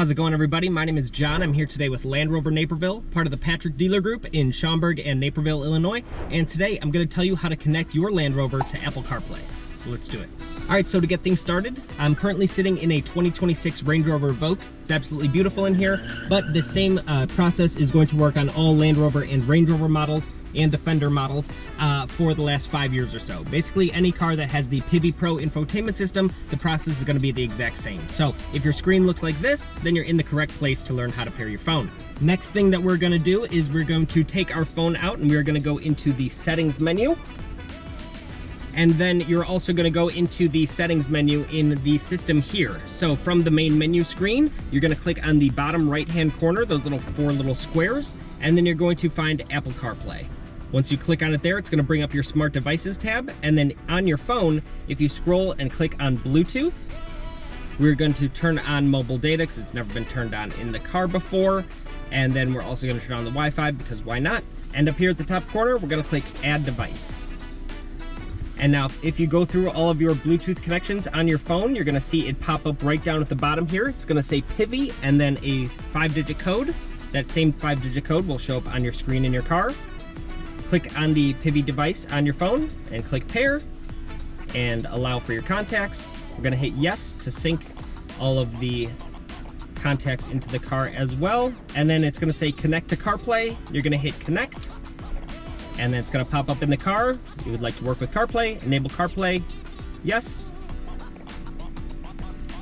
How's it going, everybody? My name is John. I'm here today with Land Rover Naperville, part of the Patrick Dealer Group in Schaumburg and Naperville, Illinois. And today I'm going to tell you how to connect your Land Rover to Apple CarPlay. So let's do it. All right, so to get things started, I'm currently sitting in a 2026 Range Rover Evoque. It's absolutely beautiful in here, but the same process is going to work on all Land Rover and Range Rover models and Defender models for the last 5 years or so. Basically, any car that has the Pivi Pro infotainment system, the process is going to be the exact same. So if your screen looks like this, then you're in the correct place to learn how to pair your phone. Next thing that we're going to do is we're going to take our phone out and we're going to go into the settings menu. And then you're also going to go into the settings menu in the system here. So from the main menu screen, you're going to click on the bottom right hand corner, those four little squares, and then you're going to find Apple CarPlay. Once you click on it there, it's going to bring up your smart devices tab, and then on your phone, if you scroll and click on Bluetooth, we're going to turn on mobile data because it's never been turned on in the car before. And then we're also going to turn on the Wi-Fi because why not? And up here at the top corner, we're going to click Add Device. And now if you go through all of your Bluetooth connections on your phone, you're going to see it pop up right down at the bottom here. It's going to say Pivi and then a 5-digit code. That same 5-digit code will show up on your screen in your car. Click on the Pivi device on your phone and click pair and allow for your contacts. We're going to hit yes to sync all of the contacts into the car as well. And then it's going to say connect to CarPlay. You're going to hit connect. And then it's going to pop up in the car. You would like to work with CarPlay, enable CarPlay, yes.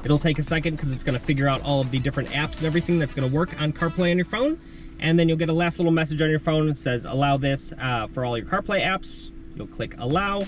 It'll take a second because it's going to figure out all of the different apps and everything that's going to work on CarPlay on your phone. And then you'll get a last little message on your phone that says allow this for all your CarPlay apps. You'll click allow,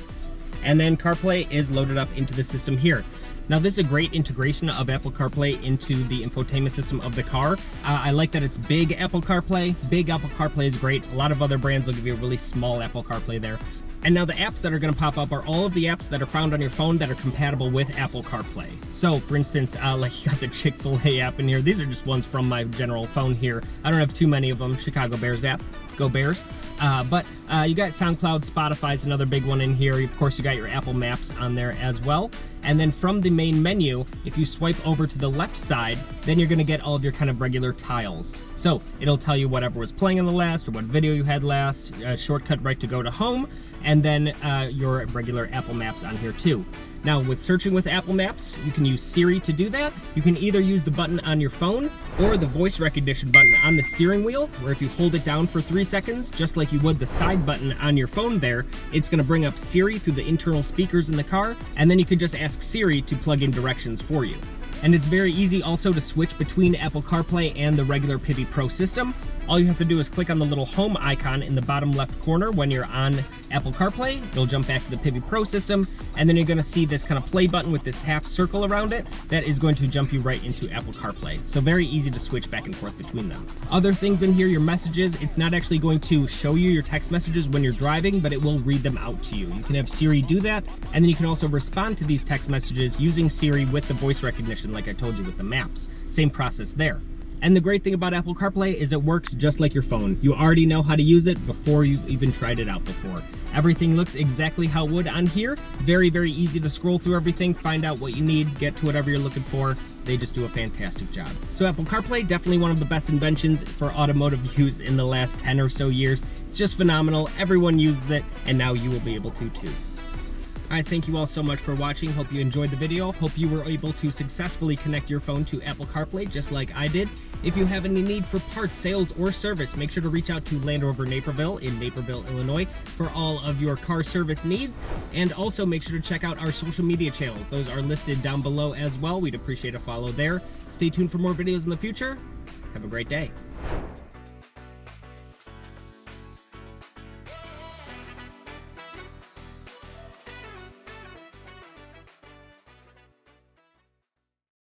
and then CarPlay is loaded up into the system here. Now this is a great integration of Apple CarPlay into the infotainment system of the car. I like that it's big Apple CarPlay. Big Apple CarPlay is great. A lot of other brands will give you a really small Apple CarPlay there. And now the apps that are going to pop up are all of the apps that are found on your phone that are compatible with Apple CarPlay. So for instance, like you got the Chick-fil-A app in here. These are just ones from my general phone here. I don't have too many of them. Chicago Bears app, go Bears. But you got SoundCloud, Spotify's another big one in here. Of course, you got your Apple Maps on there as well. And then from the main menu, if you swipe over to the left side, then you're gonna get all of your kind of regular tiles. So it'll tell you whatever was playing in the last or what video you had last, shortcut right to go to home, and then your regular Apple Maps on here too. Now with searching with Apple Maps, you can use Siri to do that. You can either use the button on your phone or the voice recognition button on the steering wheel, where if you hold it down for 3 seconds, just like you would the side button on your phone there, it's gonna bring up Siri through the internal speakers in the car, and then you can just ask Siri to plug in directions for you. And it's very easy also to switch between Apple CarPlay and the regular Pivi Pro system. All you have to do is click on the little home icon in the bottom left corner when you're on Apple CarPlay. You'll jump back to the Pivi Pro system, and then you're gonna see this kind of play button with this half circle around it. That is going to jump you right into Apple CarPlay. So very easy to switch back and forth between them. Other things in here, your messages, it's not actually going to show you your text messages when you're driving, but it will read them out to you. You can have Siri do that, and then you can also respond to these text messages using Siri with the voice recognition, like I told you with the maps. Same process there. And the great thing about Apple CarPlay is it works just like your phone. You already know how to use it before you've even tried it out before. Everything looks exactly how it would on here. Very, very easy to scroll through everything, find out what you need, get to whatever you're looking for. They just do a fantastic job. So Apple CarPlay, definitely one of the best inventions for automotive use in the last 10 or so years. It's just phenomenal. Everyone uses it, and now you will be able to too. All right, thank you all so much for watching. Hope you enjoyed the video. Hope you were able to successfully connect your phone to Apple CarPlay just like I did. If you have any need for parts, sales, or service, make sure to reach out to Land Rover Naperville in Naperville, Illinois for all of your car service needs. And also make sure to check out our social media channels. Those are listed down below as well. We'd appreciate a follow there. Stay tuned for more videos in the future. Have a great day.